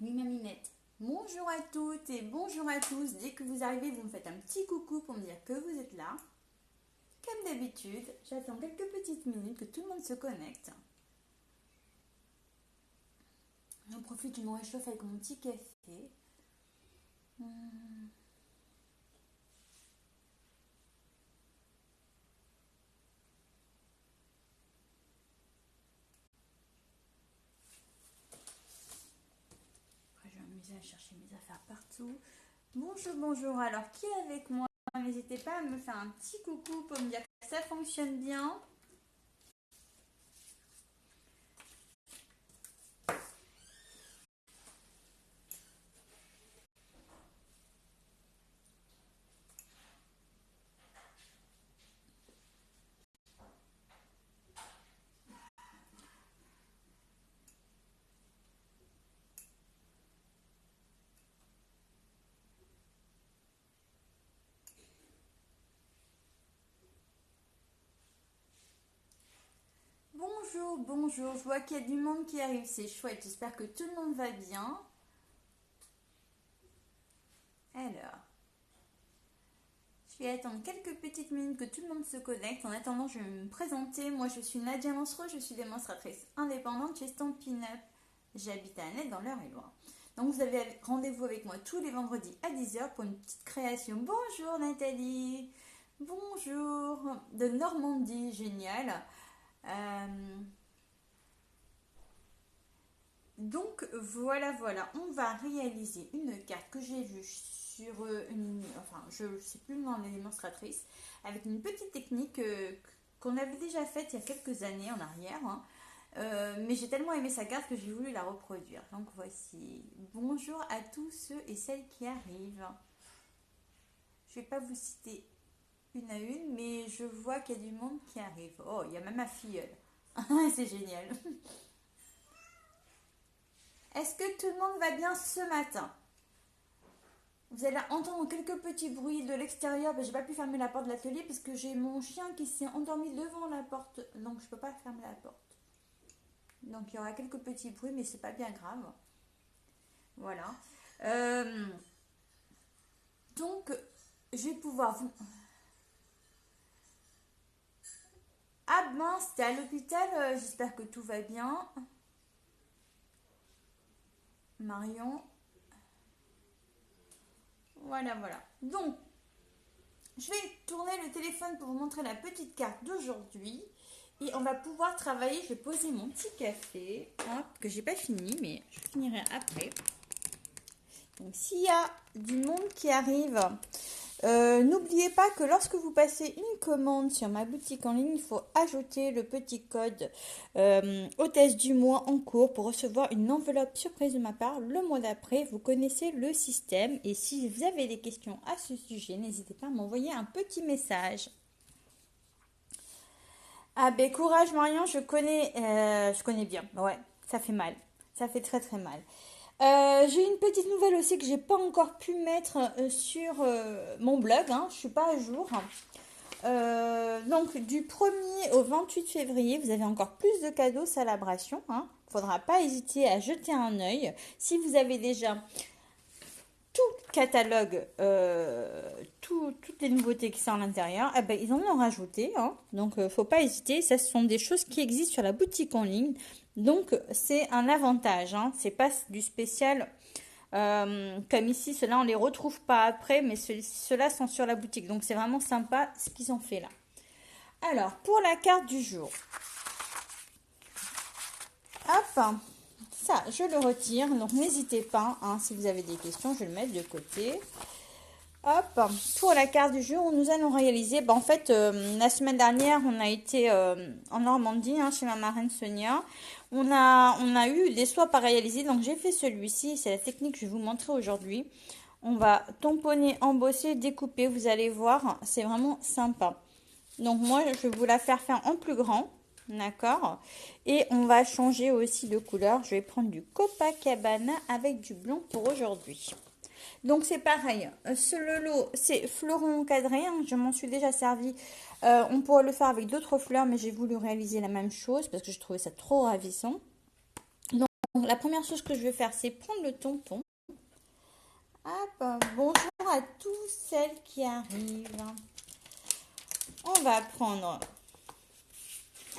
Oui, ma Minette. Bonjour à toutes et bonjour à tous. Dès que vous arrivez, vous me faites un petit coucou pour me dire que vous êtes là. Comme d'habitude, j'attends quelques petites minutes que tout le monde se connecte. J'en profite, je me réchauffe avec mon petit café. Après, je vais m'amuser à chercher mes affaires partout. Bonjour, bonjour. Alors, qui est avec moi? N'hésitez pas à me faire un petit coucou pour me dire que ça fonctionne bien. Bonjour, bonjour. Je vois qu'il y a du monde qui arrive. C'est chouette. J'espère que tout le monde va bien. Alors, je vais attendre quelques petites minutes que tout le monde se connecte. En attendant, je vais me présenter. Moi, je suis Nadia Mansereau, je suis démonstratrice indépendante chez Stampin' Up. J'habite à Annette dans l'Eure-et-Loir. Donc, vous avez rendez-vous avec moi tous les vendredis à 10h pour une petite création. Bonjour Nathalie. Bonjour. De Normandie, génial. Donc voilà, on va réaliser une carte que j'ai vue sur je ne sais plus le nom des démonstratrices, avec une petite technique qu'on avait déjà faite il y a quelques années en arrière, hein. Mais j'ai tellement aimé sa carte que j'ai voulu la reproduire. Donc voici. Bonjour à tous ceux et celles qui arrivent. Je ne vais pas vous citer une à une, mais je vois qu'il y a du monde qui arrive. Oh, il y a même ma filleule. C'est génial. Est-ce que tout le monde va bien ce matin? Vous allez entendre quelques petits bruits de l'extérieur. J'ai pas pu fermer la porte de l'atelier parce que j'ai mon chien qui s'est endormi devant la porte. Donc je peux pas fermer la porte. Donc il y aura quelques petits bruits, mais c'est pas bien grave. Voilà. Donc je vais pouvoir vous... Ah mince, t'es à l'hôpital. J'espère que tout va bien. Marion. Voilà. Donc, je vais tourner le téléphone pour vous montrer la petite carte d'aujourd'hui. Et on va pouvoir travailler. Je vais poser mon petit café. Hop, que j'ai pas fini, mais je finirai après. Donc, s'il y a du monde qui arrive, n'oubliez pas que lorsque vous passez une commande sur ma boutique en ligne, il faut ajouter le petit code hôtesse du mois en cours pour recevoir une enveloppe surprise de ma part le mois d'après. Vous connaissez le système et si vous avez des questions à ce sujet, n'hésitez pas à m'envoyer un petit message. Ah ben courage Marion, je connais bien. Ouais, ça fait mal. Ça fait très très mal. J'ai une petite nouvelle aussi que j'ai pas encore pu mettre sur mon blog, hein. Je suis pas à jour. Donc du 1er au 28 février, vous avez encore plus de cadeaux Salabration, hein. Faudra pas hésiter à jeter un œil. Si vous avez déjà tout le catalogue, toutes les nouveautés qui sont à l'intérieur, eh ben, ils en ont rajouté, hein. Donc faut pas hésiter. Ça, ce sont des choses qui existent sur la boutique en ligne. Donc c'est un avantage, hein. C'est pas du spécial comme ici. Ceux-là, on les retrouve pas après, mais ceux-là sont sur la boutique. Donc c'est vraiment sympa ce qu'ils ont fait là. Alors, pour la carte du jour. Hop, ça, je le retire. Donc n'hésitez pas, hein, si vous avez des questions, je vais le mettre de côté. Hop, pour la carte du jour, nous allons réaliser, en fait, la semaine dernière, on a été en Normandie, hein, chez ma marraine Sonia. On a eu des swaps à réaliser, donc j'ai fait celui-ci, c'est la technique que je vais vous montrer aujourd'hui. On va tamponner, embosser, découper, vous allez voir, c'est vraiment sympa. Donc moi, je vais vous la faire en plus grand, d'accord? Et on va changer aussi de couleur, je vais prendre du Copacabana avec du blanc pour aujourd'hui. Donc c'est pareil, le lot c'est fleuron encadré, hein, je m'en suis déjà servi. On pourrait le faire avec d'autres fleurs, mais j'ai voulu réaliser la même chose parce que je trouvais ça trop ravissant. Donc la première chose que je vais faire, c'est prendre le tampon. Hop, bonjour à tous celles qui arrivent. On va prendre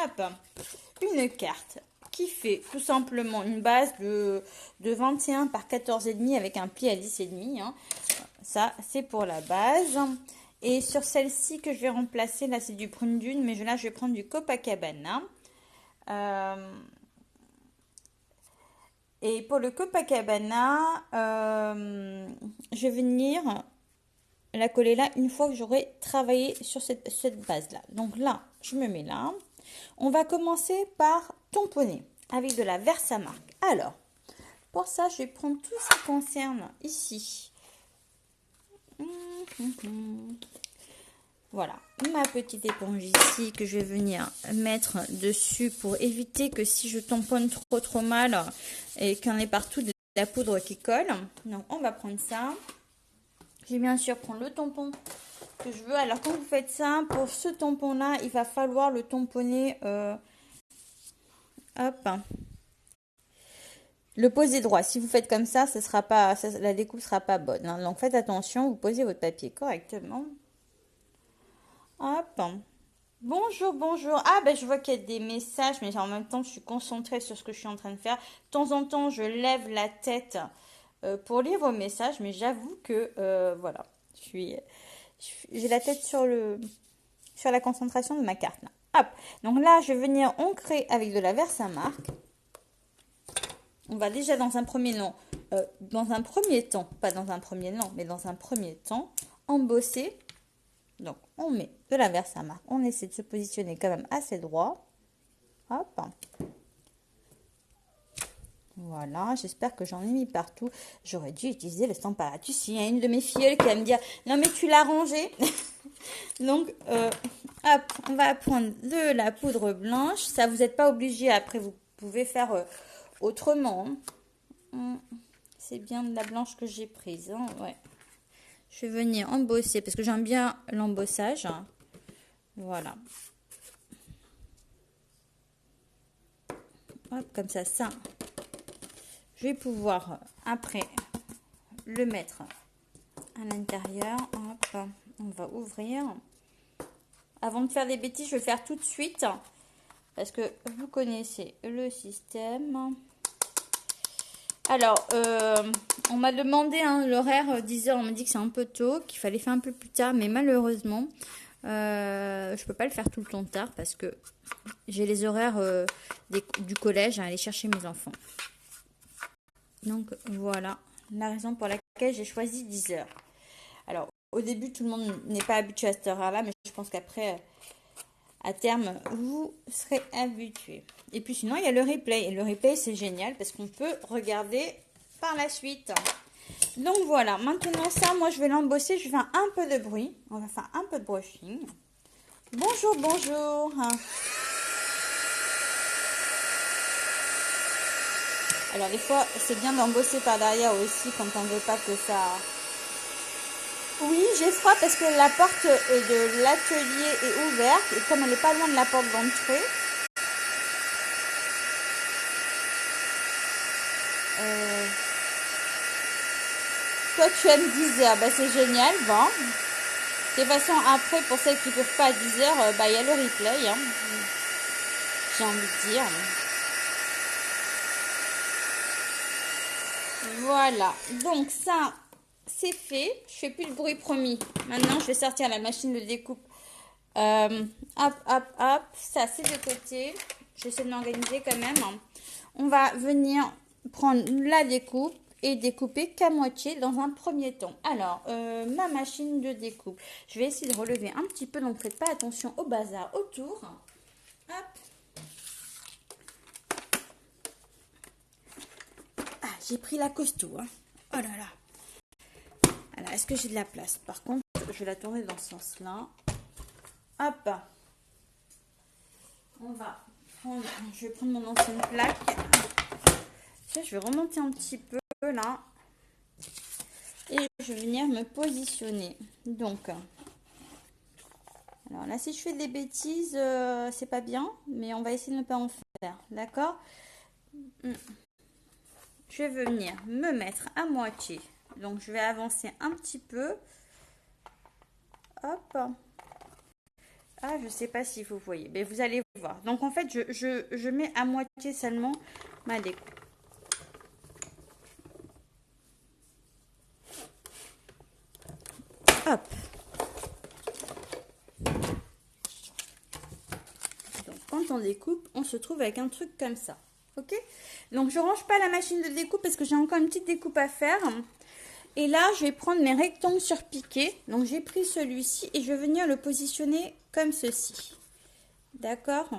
hop, une carte qui fait tout simplement une base de 21 par 14,5 avec un pli à 10,5. Hein. Ça, c'est pour la base. Et sur celle-ci que je vais remplacer, là, c'est du prune dune, mais là, je vais prendre du Copacabana. Et pour le Copacabana, je vais venir la coller là une fois que j'aurai travaillé sur cette base-là. Donc là, je me mets là. On va commencer par tamponner avec de la Versamark. Alors, pour ça, je vais prendre tout ce qui concerne ici. Voilà, ma petite éponge ici que je vais venir mettre dessus pour éviter que si je tamponne trop mal et qu'il y en ait partout de la poudre qui colle. Donc, on va prendre ça. Je vais bien sûr prendre le tampon que je veux. Alors, quand vous faites ça, pour ce tampon-là, il va falloir le tamponner... hop. Le poser droit. Si vous faites comme ça, la découpe sera pas bonne. Hein. Donc, faites attention. Vous posez votre papier correctement. Hop. Bonjour, bonjour. Ah, ben je vois qu'il y a des messages, mais en même temps, je suis concentrée sur ce que je suis en train de faire. De temps en temps, je lève la tête pour lire vos messages, mais j'avoue que, voilà, j'ai la tête sur la concentration de ma carte. Là. Hop. Donc là, je vais venir ancrer avec de la Versamark. On va déjà dans un premier temps, pas dans un premier temps, embosser. Donc, on met de la Versamark. On essaie de se positionner quand même assez droit. Hop. Voilà, j'espère que j'en ai mis partout. J'aurais dû utiliser le Stamparatus. Il y a une de mes filles qui va me dire « Non, mais tu l'as rangé !» Donc, hop, on va prendre de la poudre blanche. Ça, vous n'êtes pas obligé. Après, vous pouvez faire autrement. C'est bien de la blanche que j'ai prise. Hein, ouais. Je vais venir embosser parce que j'aime bien l'embossage. Voilà. Hop, comme ça. Je vais pouvoir après le mettre à l'intérieur. Hop, on va ouvrir. Avant de faire des bêtises, je vais le faire tout de suite parce que vous connaissez le système. Alors, on m'a demandé l'horaire 10h, on m'a dit que c'est un peu tôt, qu'il fallait faire un peu plus tard, mais malheureusement, je peux pas le faire tout le temps tard parce que j'ai les horaires du collège à aller chercher mes enfants. Donc, voilà la raison pour laquelle j'ai choisi 10h. Alors, au début, tout le monde n'est pas habitué à cette horaire-là, mais je pense qu'après... à terme, vous serez habitué. Et puis sinon, il y a le replay. Et le replay, c'est génial parce qu'on peut regarder par la suite. Donc voilà, maintenant ça, moi je vais l'embosser. Je vais faire un peu de bruit. On va faire un peu de brushing. Bonjour, bonjour. Alors des fois, c'est bien d'embosser par derrière aussi quand on ne veut pas que ça... Oui, j'ai froid parce que la porte de l'atelier est ouverte et comme elle n'est pas loin de la porte d'entrée, toi tu aimes 10h, bah, c'est génial, bon. De toute façon, après, pour celles qui ne peuvent pas à 10h, bah, il y a le replay, hein. J'ai envie de dire. Voilà, donc ça... c'est fait, je fais plus de bruit promis. Maintenant, je vais sortir la machine de découpe. Hop, hop, hop. Ça, c'est de côté. J'essaie de m'organiser quand même. On va venir prendre la découpe et découper qu'à moitié dans un premier temps. Alors, ma machine de découpe. Je vais essayer de relever un petit peu, donc faites pas attention au bazar autour. Hop. Ah, j'ai pris la costaud. Hein. Oh là là. Alors, est-ce que j'ai de la place? Par contre, je vais la tourner dans ce sens-là. Hop. Je vais prendre mon ancienne plaque. Ça, je vais remonter un petit peu là. Et je vais venir me positionner. Donc, alors là, si je fais des bêtises, c'est pas bien. Mais on va essayer de ne pas en faire. D'accord? je vais venir me mettre à moitié. Donc, je vais avancer un petit peu. Hop. Ah, je ne sais pas si vous voyez, mais vous allez voir. Donc, en fait, je mets à moitié seulement ma découpe. Hop. Donc, quand on découpe, on se trouve avec un truc comme ça. Ok? Donc, je range pas la machine de découpe parce que j'ai encore une petite découpe à faire. Et là, je vais prendre mes rectangles surpiqués. Donc, j'ai pris celui-ci et je vais venir le positionner comme ceci. D'accord?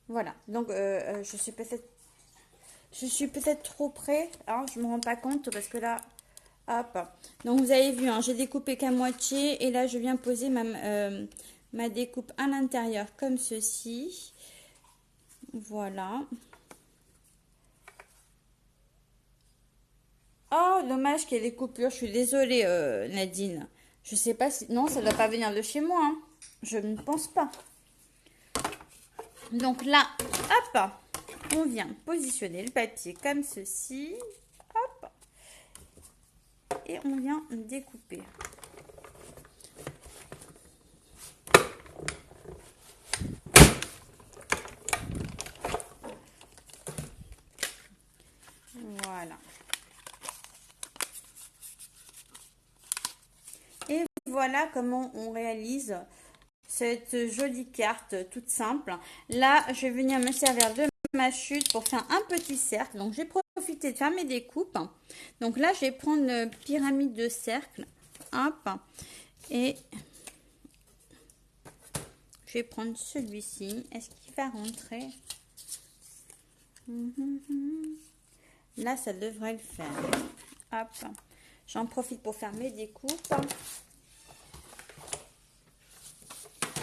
Voilà. Donc, je suis peut-être trop près. Hein, je ne me rends pas compte parce que là, hop. Donc, vous avez vu, hein, j'ai découpé qu'à moitié. Et là, je viens poser ma découpe à l'intérieur comme ceci. Voilà. Oh, dommage qu'il y ait des coupures. Je suis désolée, Nadine. Je sais pas si... Non, ça ne doit pas venir de chez moi. Hein. Je ne pense pas. Donc là, hop, on vient positionner le papier comme ceci. Hop. Et on vient découper. Voilà. Et voilà comment on réalise cette jolie carte toute simple. Là, je vais venir me servir de ma chute pour faire un petit cercle. Donc, j'ai profité de faire mes découpes. Donc là, je vais prendre une pyramide de cercle. Hop. Et je vais prendre celui-ci. Est-ce qu'il va rentrer? Là, ça devrait le faire. Hop. J'en profite pour faire mes découpes.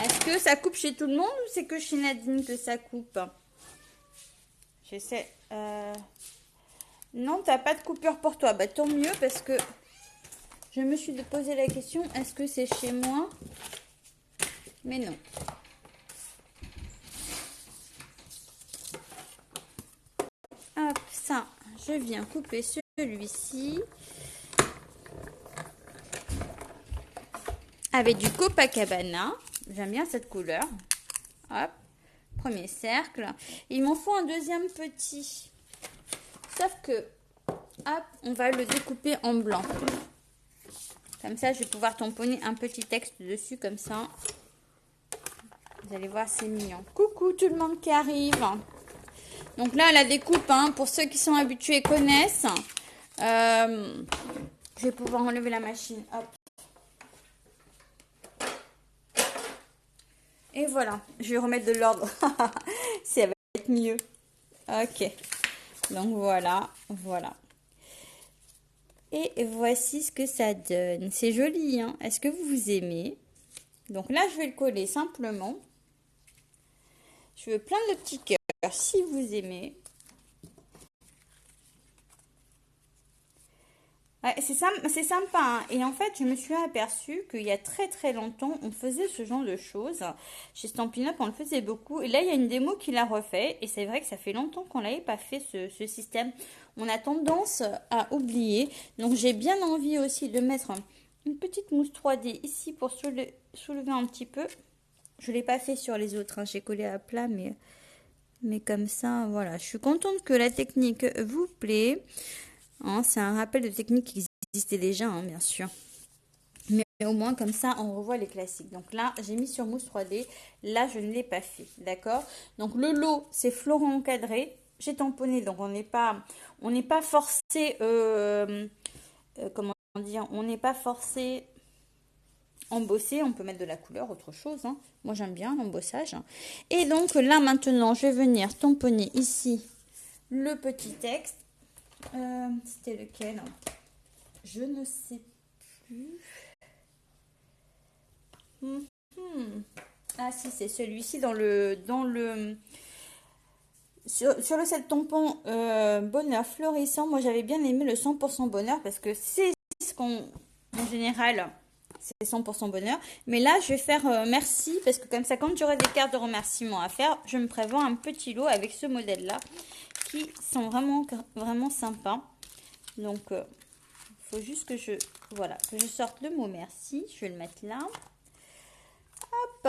Est-ce que ça coupe chez tout le monde ou c'est que chez Nadine que ça coupe? J'essaie. Non, t'as pas de coupure pour toi. Bah, tant mieux parce que je me suis posé la question, est-ce que c'est chez moi? Mais non. Hop, ça, je viens couper celui-ci. Avec du Copacabana. J'aime bien cette couleur. Hop, premier cercle. Il m'en faut un deuxième petit. Sauf que, hop, on va le découper en blanc. Comme ça, je vais pouvoir tamponner un petit texte dessus, comme ça. Vous allez voir, c'est mignon. Coucou tout le monde qui arrive. Donc là, la découpe, hein, pour ceux qui sont habitués connaissent. Je vais pouvoir enlever la machine. Hop. Et voilà, je vais remettre de l'ordre. Ça va être mieux. Ok. Donc voilà, voilà. Et voici ce que ça donne. C'est joli, hein? Est-ce que vous aimez? Donc là, je vais le coller simplement. Je veux plein de petits cœurs si vous aimez. Ouais, c'est sympa, hein. Et en fait, je me suis aperçue qu'il y a très longtemps, on faisait ce genre de choses. Chez Stampin' Up, on le faisait beaucoup. Et là, il y a une démo qui l'a refait. Et c'est vrai que ça fait longtemps qu'on n'avait pas fait ce système. On a tendance à oublier. Donc, j'ai bien envie aussi de mettre une petite mousse 3D ici pour soulever un petit peu. Je ne l'ai pas fait sur les autres, hein. J'ai collé à plat, mais comme ça, voilà. Je suis contente que la technique vous plaît. Hein, c'est un rappel de technique qui existait déjà, hein, bien sûr. Mais au moins, comme ça, on revoit les classiques. Donc là, j'ai mis sur mousse 3D. Là, je ne l'ai pas fait. D'accord? Donc, le lot, c'est floron encadré. J'ai tamponné, donc on n'est pas forcé... comment dire? On n'est pas forcé embosser. On peut mettre de la couleur, autre chose. Hein. Moi, j'aime bien l'embossage. Et donc, là, maintenant, je vais venir tamponner ici le petit texte. C'était lequel? Je ne sais plus. Ah si, c'est celui-ci sur le set tampon bonheur florissant. Moi, j'avais bien aimé le 100% bonheur parce que c'est ce qu'on, en général, c'est 100% bonheur. Mais là, je vais faire merci parce que comme ça, quand j'aurai des cartes de remerciement à faire, je me prévois un petit lot avec ce modèle-là qui sont vraiment, vraiment sympas. Donc, il faut juste que que je sorte le mot merci. Je vais le mettre là. Hop,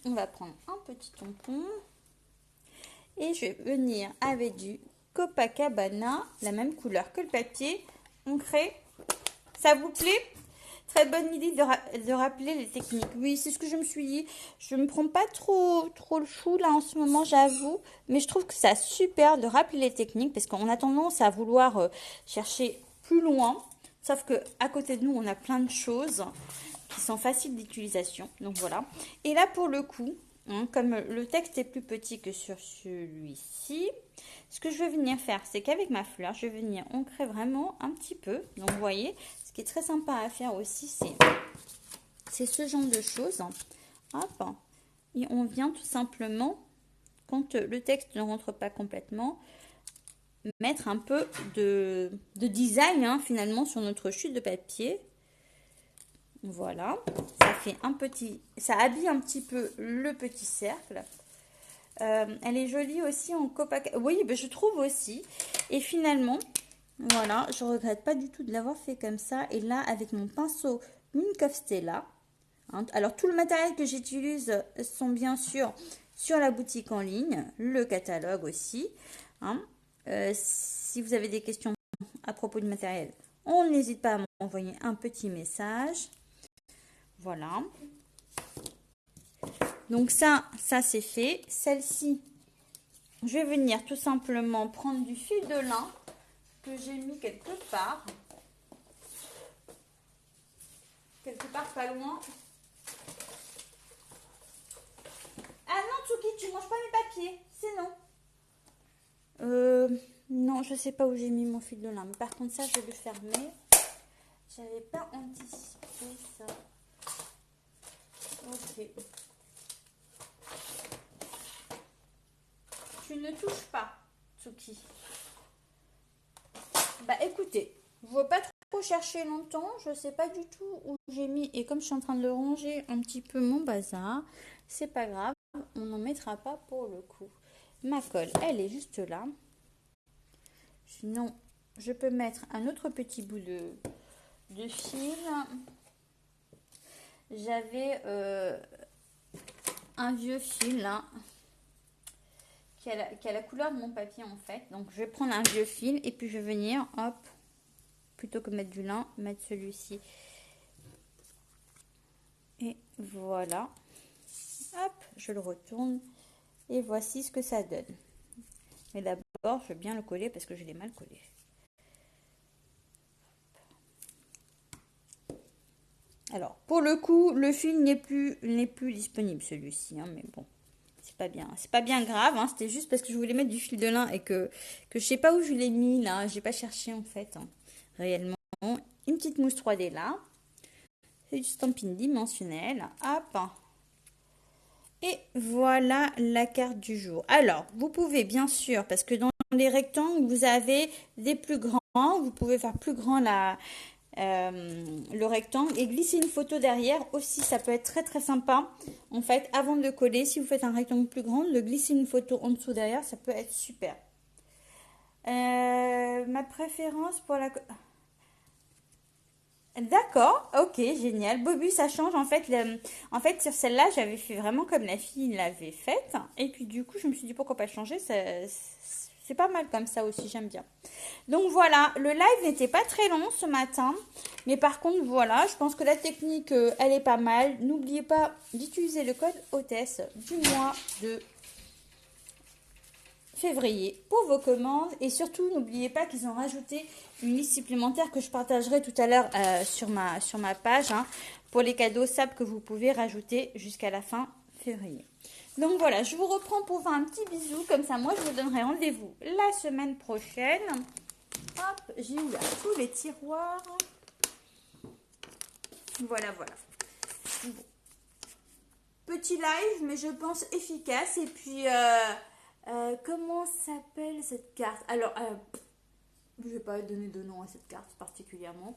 on va prendre un petit tampon. Et je vais venir avec du Copacabana, la même couleur que le papier. On crée. Ça vous plaît? Très bonne idée de rappeler les techniques. Oui, c'est ce que je me suis dit. Je ne me prends pas trop le chou là en ce moment, j'avoue. Mais je trouve que c'est super de rappeler les techniques parce qu'on a tendance à vouloir chercher plus loin. Sauf que à côté de nous, on a plein de choses qui sont faciles d'utilisation. Donc voilà. Et là, pour le coup, comme le texte est plus petit que sur celui-ci, ce que je vais venir faire, c'est qu'avec ma fleur, je vais venir ancrer vraiment un petit peu. Donc vous voyez, ce qui est très sympa à faire aussi, c'est ce genre de choses. Hop. Et on vient tout simplement, quand le texte ne rentre pas complètement, mettre un peu de design finalement sur notre chute de papier. Voilà, ça fait ça habille un petit peu le petit cercle. Elle est jolie aussi en Copacabana. Oui, ben je trouve aussi. Et finalement, voilà, je regrette pas du tout de l'avoir fait comme ça. Et là, avec mon pinceau Minkoff Stella. Alors, tout le matériel que j'utilise sont bien sûr sur la boutique en ligne, le catalogue aussi. Si vous avez des questions à propos du matériel, on n'hésite pas à m'envoyer un petit message. Voilà. Donc ça c'est fait. Celle-ci, je vais venir tout simplement prendre du fil de lin que j'ai mis quelque part. Quelque part pas loin. Ah non, Tsuki, tu manges pas mes papiers. C'est non. Non, je sais pas où j'ai mis mon fil de lin. Mais par contre, ça, je vais le fermer. J'avais pas anticipé ça. Ok. Tu ne touches pas, Tsuki. Bah écoutez, je ne veux pas trop chercher longtemps. Je ne sais pas du tout où j'ai mis. Et comme je suis en train de le ranger un petit peu mon bazar, c'est pas grave. On n'en mettra pas pour le coup. Ma colle, elle est juste là. Sinon, je peux mettre un autre petit bout de fil. J'avais un vieux fil là, qui a la couleur de mon papier en fait. Donc je vais prendre un vieux fil et puis je vais venir, hop, plutôt que mettre du lin, mettre celui-ci. Et voilà. Hop, je le retourne. Et voici ce que ça donne. Mais d'abord, je vais bien le coller parce que je l'ai mal collé. Alors, pour le coup, le fil n'est plus disponible celui-ci, mais bon, c'est pas bien grave, c'était juste parce que je voulais mettre du fil de lin et que je sais pas où je l'ai mis là, j'ai pas cherché en fait, réellement. Une petite mousse 3D là, c'est du stamping dimensionnel, hop. Et voilà la carte du jour. Alors, vous pouvez bien sûr, parce que dans les rectangles, vous avez des plus grands, vous pouvez faire plus grand le rectangle et glisser une photo derrière aussi, ça peut être très très sympa en fait. Avant de le coller, si vous faites un rectangle plus grand, de glisser une photo en dessous derrière, ça peut être super. Ma préférence pour la... D'accord, ok, génial. Bobby, ça change en fait. En fait, sur celle-là, j'avais fait vraiment comme la fille l'avait faite. Et puis du coup, je me suis dit pourquoi pas changer. C'est pas mal comme ça aussi, j'aime bien. Donc voilà, le live n'était pas très long ce matin. Mais par contre, voilà, je pense que la technique, elle est pas mal. N'oubliez pas d'utiliser le code hôtesse du mois de février pour vos commandes. Et surtout, n'oubliez pas qu'ils ont rajouté une liste supplémentaire que je partagerai tout à l'heure sur ma page pour les cadeaux SAP que vous pouvez rajouter jusqu'à la fin février. Donc voilà, je vous reprends pour faire un petit bisou. Comme ça, moi, je vous donnerai rendez-vous la semaine prochaine. Hop, j'ai ouvert tous les tiroirs. Voilà, voilà. Bon. Petit live, mais je pense efficace. Et puis, comment s'appelle cette carte? Alors, je ne vais pas donner de nom à cette carte particulièrement.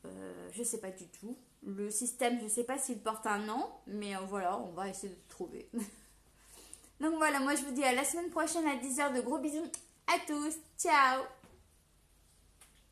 Je ne sais pas du tout. Le système, je ne sais pas s'il porte un nom, mais voilà, on va essayer de trouver. Donc voilà, moi je vous dis à la semaine prochaine à 10h. De gros bisous. à tous. Ciao!